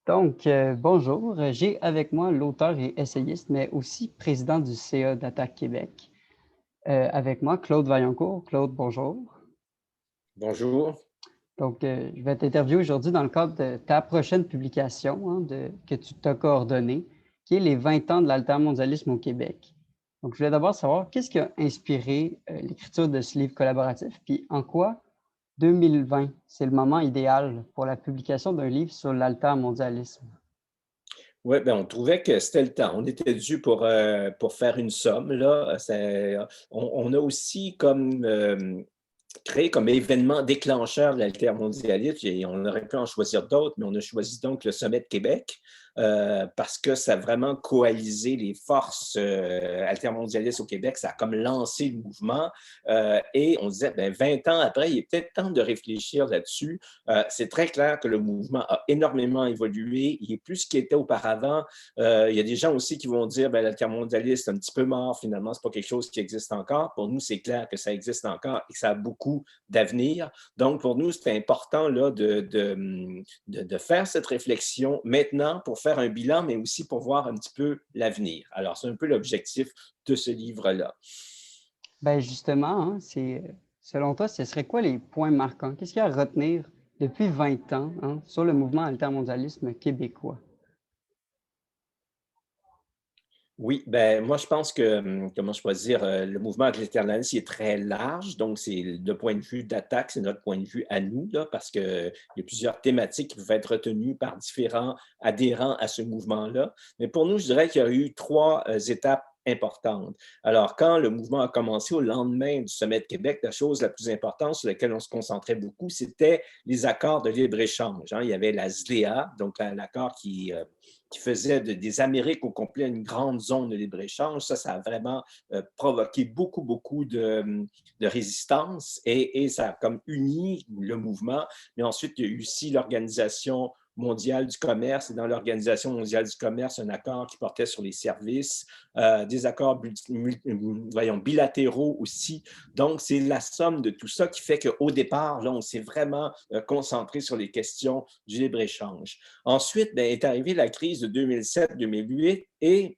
Bonjour. J'ai avec moi l'auteur et essayiste, mais aussi président du CA d'Attaque Québec. Avec moi, Claude Vaillancourt. Claude, bonjour. Bonjour. Je vais t'interviewer aujourd'hui dans le cadre de ta prochaine publication que tu t'as coordonnée, qui est les 20 ans de l'altermondialisme au Québec. Donc, je voulais d'abord savoir qu'est-ce qui a inspiré l'écriture de ce livre collaboratif, puis en quoi 2020, c'est le moment idéal pour la publication d'un livre sur l'altermondialisme. Ouais, ben, on trouvait que c'était le temps. On était dû pour faire une somme, là. On a aussi créé comme événement déclencheur de l'altermondialisme et on aurait pu en choisir d'autres, mais on a choisi donc le Sommet de Québec, parce que ça a vraiment coalisé les forces, altermondialistes au Québec. Ça a comme lancé le mouvement, et on disait, ben, 20 ans après, il est peut-être temps de réfléchir là-dessus. C'est très clair que le mouvement a énormément évolué. Il est plus ce qu'il était auparavant. Il y a des gens aussi qui vont dire, ben, l'altermondialisme, c'est un petit peu mort. Finalement, c'est pas quelque chose qui existe encore. Pour nous, c'est clair que ça existe encore et que ça a beaucoup d'avenir. Donc, pour nous, c'est important là, de faire cette réflexion maintenant pour faire un bilan, mais aussi pour voir un petit peu l'avenir. Alors, c'est un peu l'objectif de ce livre-là. Ben justement, selon toi, ce serait quoi les points marquants? Qu'est-ce qu'il y a à retenir depuis 20 ans sur le mouvement altermondialisme québécois? Oui, ben moi je pense que, comment choisir, le mouvement anti-éternalisme, il est très large, donc c'est le point de vue d'Attaque, c'est notre point de vue à nous, là, parce qu'il y a plusieurs thématiques qui peuvent être retenues par différents adhérents à ce mouvement-là. Mais pour nous, je dirais qu'il y a eu 3 étapes importantes. Alors, quand le mouvement a commencé au lendemain du Sommet de Québec, la chose la plus importante sur laquelle on se concentrait beaucoup, c'était les accords de libre-échange, hein. Il y avait la ZLEA, donc l'accord qui faisait des Amériques au complet une grande zone de libre-échange. Ça a vraiment provoqué beaucoup de résistance et ça a comme uni le mouvement. Mais ensuite, il y a eu aussi l'Organisation mondiale du commerce et dans l'Organisation mondiale du commerce, un accord qui portait sur les services, des accords voyons, bilatéraux aussi. Donc, c'est la somme de tout ça qui fait qu'au départ, là, on s'est vraiment concentré sur les questions du libre-échange. Ensuite, ben, est arrivée la crise de 2007-2008 et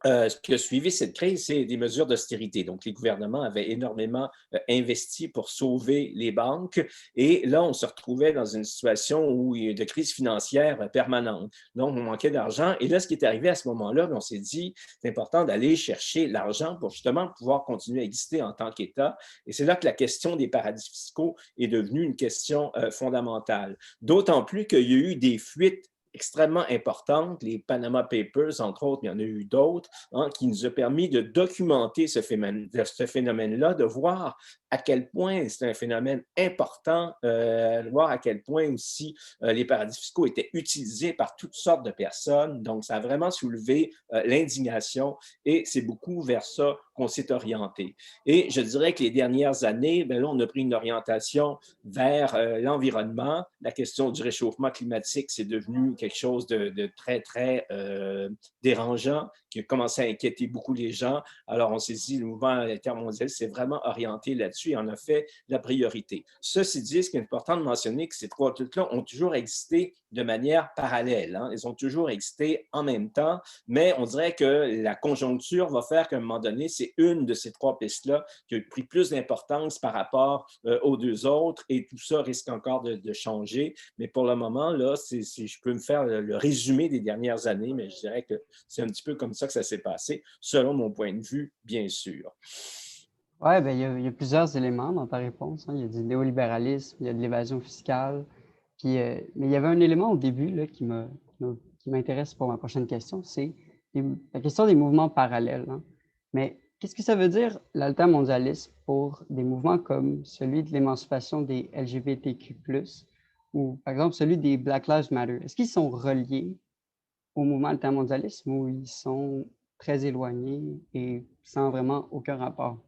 ce qui a suivi cette crise, c'est des mesures d'austérité. Donc, les gouvernements avaient énormément investi pour sauver les banques. Et là, on se retrouvait dans une situation où il y a de crise financière permanente. Donc, on manquait d'argent. Et là, ce qui est arrivé à ce moment-là, on s'est dit, c'est important d'aller chercher l'argent pour justement pouvoir continuer à exister en tant qu'État. Et c'est là que la question des paradis fiscaux est devenue une question fondamentale. D'autant plus qu'il y a eu des fuites extrêmement importantes, les Panama Papers, entre autres, mais il y en a eu d'autres, hein, qui nous a permis de documenter ce phénomène-là, de voir à quel point c'est un phénomène important, de voir à quel point aussi les paradis fiscaux étaient utilisés par toutes sortes de personnes. Donc, ça a vraiment soulevé l'indignation et c'est beaucoup vers ça qu'on s'est orienté. Et je dirais que les dernières années, bien là, on a pris une orientation vers l'environnement. La question du réchauffement climatique, c'est devenu quelque chose de très dérangeant, qui a commencé à inquiéter beaucoup les gens. Alors, on s'est dit, le mouvement intermondial s'est vraiment orienté là-dessus et en a fait la priorité. Ceci dit, ce qui est important de mentionner, que ces 3 trucs-là ont toujours existé de manière parallèle, hein. Ils ont toujours existé en même temps, mais on dirait que la conjoncture va faire qu'à un moment donné, c'est une de ces 3 pistes-là qui a pris plus d'importance par rapport aux 2 autres et tout ça risque encore de changer. Mais pour le moment, là, je peux me faire le résumé des dernières années, mais je dirais que c'est un petit peu comme ça que ça s'est passé, selon mon point de vue, bien sûr. Oui, ben, il y a plusieurs éléments dans ta réponse, hein. Il y a du néolibéralisme, il y a de l'évasion fiscale. Mais il y avait un élément au début là, qui m'intéresse pour ma prochaine question, c'est la question des mouvements parallèles, hein. Mais qu'est-ce que ça veut dire l'altermondialisme pour des mouvements comme celui de l'émancipation des LGBTQ+, ou par exemple celui des Black Lives Matter? Est-ce qu'ils sont reliés au mouvement altermondialisme ou ils sont très éloignés et sans vraiment aucun rapport?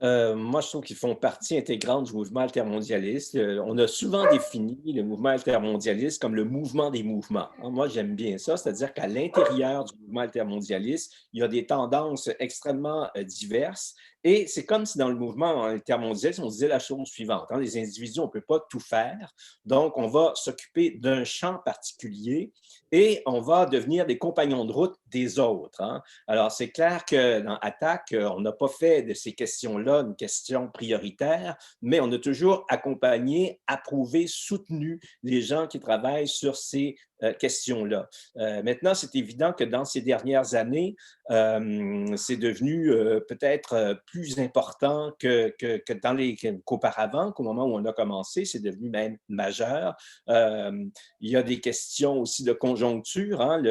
Moi, je trouve qu'ils font partie intégrante du mouvement altermondialiste. On a souvent défini le mouvement altermondialiste comme le mouvement des mouvements, hein. Moi, j'aime bien ça, c'est-à-dire qu'à l'intérieur du mouvement altermondialiste, il y a des tendances extrêmement diverses. Et c'est comme si dans le mouvement altermondialiste, on disait la chose suivante, hein, les individus, on ne peut pas tout faire, donc on va s'occuper d'un champ particulier et on va devenir des compagnons de route des autres, hein. Alors, c'est clair que dans Attaque, on n'a pas fait de ces questions-là une question prioritaire, mais on a toujours accompagné, approuvé, soutenu les gens qui travaillent sur ces questions-là. Maintenant, c'est évident que dans ces dernières années, c'est devenu peut-être plus important qu'auparavant, qu'au moment où on a commencé, c'est devenu même majeur. Il y a des questions aussi de conjoncture, hein,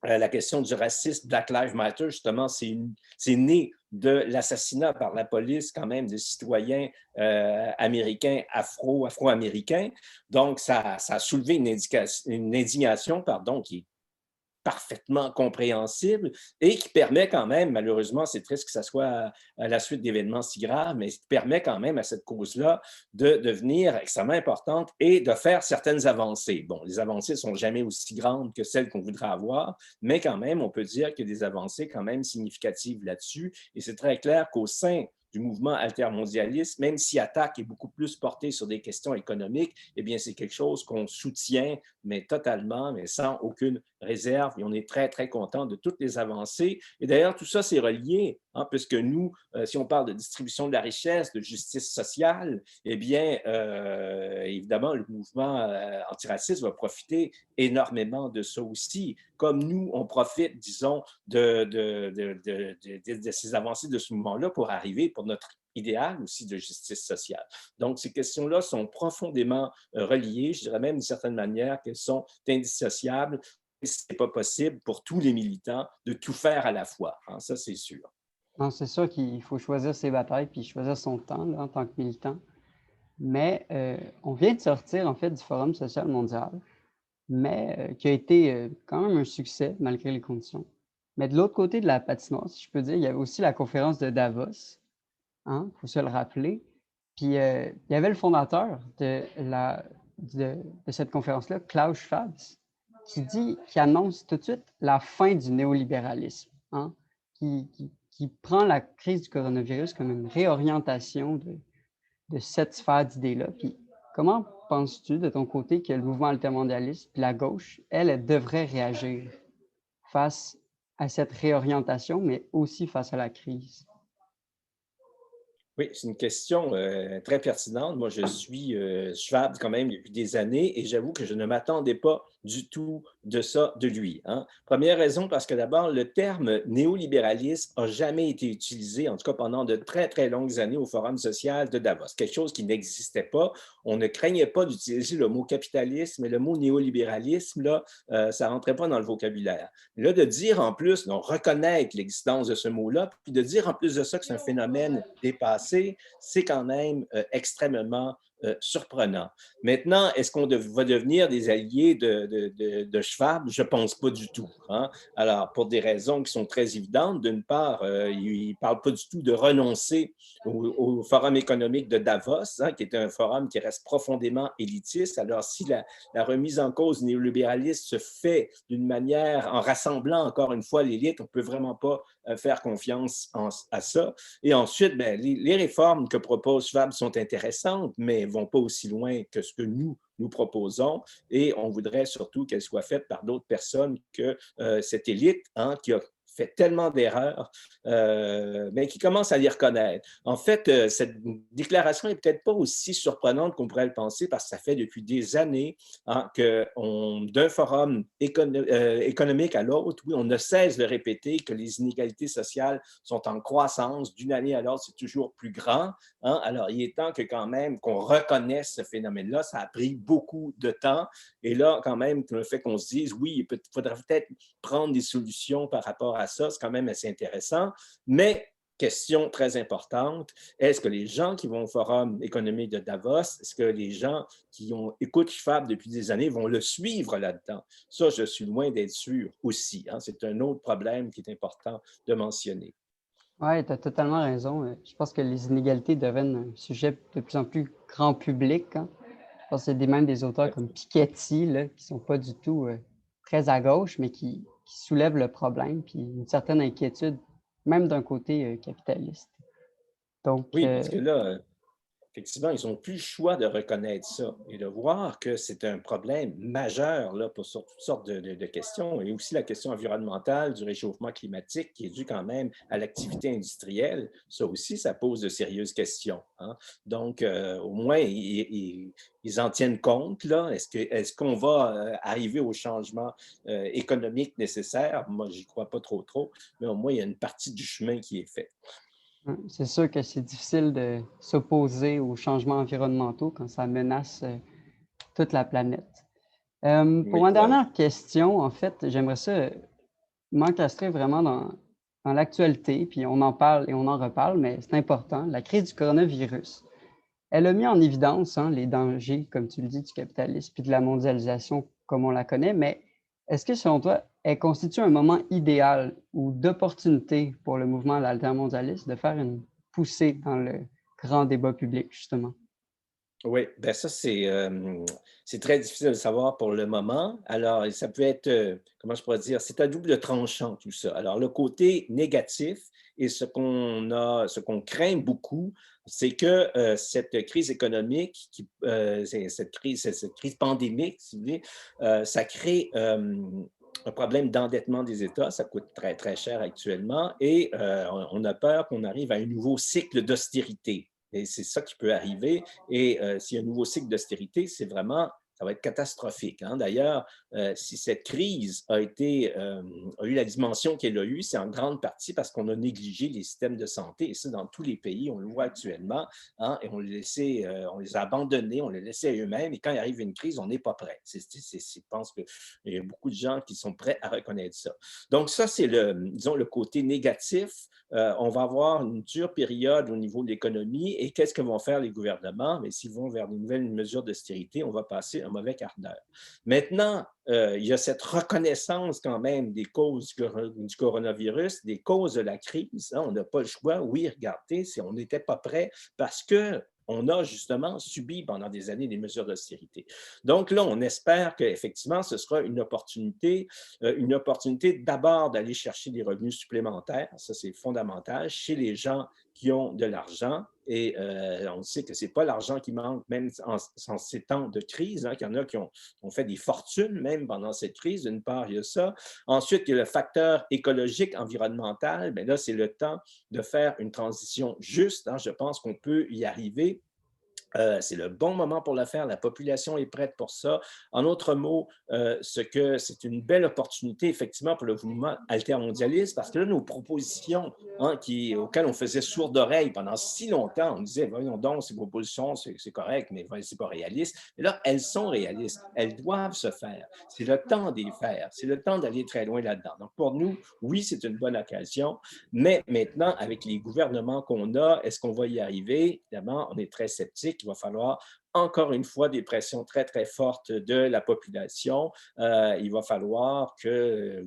la question du racisme, Black Lives Matter, justement, c'est né de l'assassinat par la police quand même de citoyens américains, afro-américains. Donc, ça a soulevé une indignation pardon, qui est parfaitement compréhensible et qui permet quand même, malheureusement, c'est triste que ça soit à la suite d'événements si graves, mais qui permet quand même à cette cause-là de devenir extrêmement importante et de faire certaines avancées. Bon, les avancées ne sont jamais aussi grandes que celles qu'on voudrait avoir, mais quand même, on peut dire qu'il y a des avancées quand même significatives là-dessus. Et c'est très clair qu'au sein du mouvement altermondialiste, même si Attaque est beaucoup plus porté sur des questions économiques, eh bien, c'est quelque chose qu'on soutient, mais totalement, mais sans aucune réserve. Et on est très, très content de toutes les avancées. Et d'ailleurs, tout ça, c'est relié, hein, puisque nous, si on parle de distribution de la richesse, de justice sociale, eh bien, évidemment, le mouvement antiraciste va profiter énormément de ça aussi. Comme nous, on profite, disons, de ces avancées de ce mouvement-là pour arriver pour notre idéal aussi de justice sociale. Donc, ces questions-là sont profondément reliées. Je dirais même d'une certaine manière qu'elles sont indissociables. Ce n'est pas possible pour tous les militants de tout faire à la fois, hein, ça, c'est sûr. Non, c'est sûr qu'il faut choisir ses batailles puis choisir son temps là, en tant que militant. Mais on vient de sortir en fait du Forum social mondial, mais qui a été quand même un succès malgré les conditions. Mais de l'autre côté de la patinoire, si je peux dire, il y avait aussi la conférence de Davos, hein, faut se le rappeler. Puis il y avait le fondateur de cette conférence-là, Klaus Schwab, qui annonce tout de suite la fin du néolibéralisme, hein, qui prend la crise du coronavirus comme une réorientation de cette sphère d'idées-là. Puis comment penses-tu de ton côté que le mouvement altermondialiste puis la gauche, elle devrait réagir face à cette réorientation, mais aussi face à la crise? Oui, c'est une question très pertinente. Moi, je suis Schwab quand même depuis des années et j'avoue que je ne m'attendais pas du tout de ça de lui, hein. Première raison, parce que d'abord, le terme néolibéralisme n'a jamais été utilisé, en tout cas pendant de très, très longues années au Forum social de Davos. Quelque chose qui n'existait pas. On ne craignait pas d'utiliser le mot capitalisme, mais le mot néolibéralisme, là, ça ne rentrait pas dans le vocabulaire. Là, de dire en plus, donc reconnaître l'existence de ce mot-là, puis de dire en plus de ça que c'est un phénomène dépassé, c'est quand même extrêmement surprenant. Maintenant, est-ce qu'on va devenir des alliés de Schwab? Je ne pense pas du tout, hein. Alors, pour des raisons qui sont très évidentes, d'une part, il ne parle pas du tout de renoncer au Forum économique de Davos, hein, qui est un forum qui reste profondément élitiste. Alors, si la remise en cause néolibéraliste se fait d'une manière en rassemblant encore une fois l'élite, on ne peut vraiment pas faire confiance à ça. Et ensuite, ben, les réformes que propose Schwab sont intéressantes, mais ne vont pas aussi loin que ce que nous proposons et on voudrait surtout qu'elles soient faites par d'autres personnes que cette élite, hein, qui a fait tellement d'erreurs, mais qui commence à les reconnaître. En fait, cette déclaration n'est peut-être pas aussi surprenante qu'on pourrait le penser parce que ça fait depuis des années, hein, que d'un forum économique à l'autre, oui, on ne cesse de répéter que les inégalités sociales sont en croissance d'une année à l'autre, c'est toujours plus grand, hein. Alors, il est temps que quand même qu'on reconnaisse ce phénomène-là. Ça a pris beaucoup de temps. Et là, quand même, le fait qu'on se dise, oui, il faudrait peut-être prendre des solutions par rapport à ça, c'est quand même assez intéressant. Mais, question très importante, est-ce que les gens qui vont au Forum économique de Davos, est-ce que les gens qui écoutent Schwab depuis des années vont le suivre là-dedans? Ça, je suis loin d'être sûr aussi, hein. C'est un autre problème qui est important de mentionner. Oui, tu as totalement raison. Je pense que les inégalités deviennent un sujet de plus en plus grand public, hein. Je pense qu'il y a même des auteurs comme Piketty, là, qui sont pas du tout très à gauche, mais qui soulèvent le problème, puis une certaine inquiétude, même d'un côté capitaliste. Donc, Oui, parce que là, effectivement, ils n'ont plus le choix de reconnaître ça et de voir que c'est un problème majeur là, pour sur toutes sortes de questions et aussi la question environnementale du réchauffement climatique qui est dû quand même à l'activité industrielle. Ça aussi, ça pose de sérieuses questions, hein. Donc, au moins, ils en tiennent compte, là. Est-ce qu'on va arriver au changement économique nécessaire? Moi, j'y crois pas trop, mais au moins, il y a une partie du chemin qui est fait. c'est sûr que c'est difficile de s'opposer aux changements environnementaux quand ça menace toute la planète. Pour Oui, ma voilà. dernière question, en fait, j'aimerais ça m'encastrer vraiment dans l'actualité, puis on en parle et on en reparle, mais c'est important. La crise du coronavirus, elle a mis en évidence hein, les dangers, comme tu le dis, du capitalisme puis de la mondialisation comme on la connaît, mais est-ce que selon toi, elle constitue un moment idéal ou d'opportunité pour le mouvement altermondialiste de faire une poussée dans le grand débat public, justement? Oui, ben ça, c'est très difficile de le savoir pour le moment. Alors, ça peut être, comment je pourrais dire? C'est à double tranchant tout ça. Alors, le côté négatif et ce qu'on craint beaucoup, c'est que, cette crise économique cette crise pandémique, si vous voulez, ça crée, un problème d'endettement des États. Ça coûte très, très cher actuellement et on a peur qu'on arrive à un nouveau cycle d'austérité et c'est ça qui peut arriver et s'il y a un nouveau cycle d'austérité, ça va être catastrophique, hein. D'ailleurs, si cette crise a eu la dimension qu'elle a eue, c'est en grande partie parce qu'on a négligé les systèmes de santé. Et ça, dans tous les pays, on le voit actuellement, hein, et on les a abandonnés, on les laissait à eux-mêmes. Et quand il arrive une crise, on n'est pas prêt. Je pense qu'il y a beaucoup de gens qui sont prêts à reconnaître ça. Donc ça, c'est disons, le côté négatif. On va avoir une dure période au niveau de l'économie et qu'est-ce que vont faire les gouvernements? Mais s'ils vont vers de nouvelles mesures d'austérité, on va passer un mauvais quart d'heure. Maintenant, il y a cette reconnaissance quand même des causes du coronavirus, des causes de la crise, hein. On n'a pas le choix. Oui, regardez, on n'était pas prêt parce que on a justement subi pendant des années des mesures d'austérité. Donc là, on espère qu'effectivement, ce sera une opportunité d'abord d'aller chercher des revenus supplémentaires, ça c'est fondamental, chez les gens qui ont de l'argent. Et on sait que ce n'est pas l'argent qui manque, même en ces temps de crise, hein, qu'il y en a qui ont fait des fortunes même pendant cette crise. D'une part, il y a ça. Ensuite, il y a le facteur écologique, environnemental. Bien là, c'est le temps de faire une transition juste, hein. Je pense qu'on peut y arriver. C'est le bon moment pour le faire. La population est prête pour ça. En d'autres mots, c'est une belle opportunité, effectivement, pour le mouvement altermondialiste, parce que là, nos propositions hein, auxquelles on faisait sourde oreille pendant si longtemps, on disait, voyons donc, ces propositions, c'est correct, mais c'est pas réaliste. Mais là, elles sont réalistes. Elles doivent se faire. C'est le temps d'y faire. C'est le temps d'aller très loin là-dedans. Donc, pour nous, oui, c'est une bonne occasion. Mais maintenant, avec les gouvernements qu'on a, est-ce qu'on va y arriver? Évidemment, on est très sceptique. Il va falloir encore une fois des pressions très, très fortes de la population. Il va falloir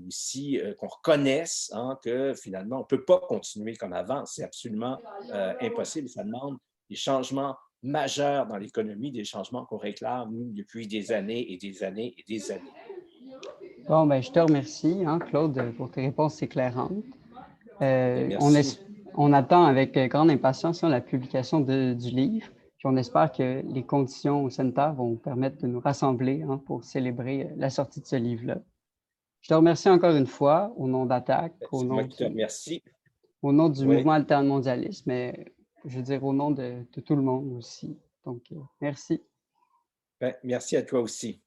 aussi qu'on reconnaisse hein, que finalement, on ne peut pas continuer comme avant. C'est absolument impossible. Ça demande des changements majeurs dans l'économie, des changements qu'on réclame, nous, depuis des années et des années et des années. Bon, ben, je te remercie, hein, Claude, pour tes réponses éclairantes. Bien, Euh, on, es- merci. on attend avec grande impatience hein, la publication du livre, puis on espère que les conditions sanitaires vont permettre de nous rassembler hein, pour célébrer la sortie de ce livre-là. Je te remercie encore une fois au nom d'Attaque, C'est moi qui te remercie. au nom du Oui, mouvement altermondialiste, mais je veux dire au nom de tout le monde aussi. Donc, merci. ben, merci à toi aussi.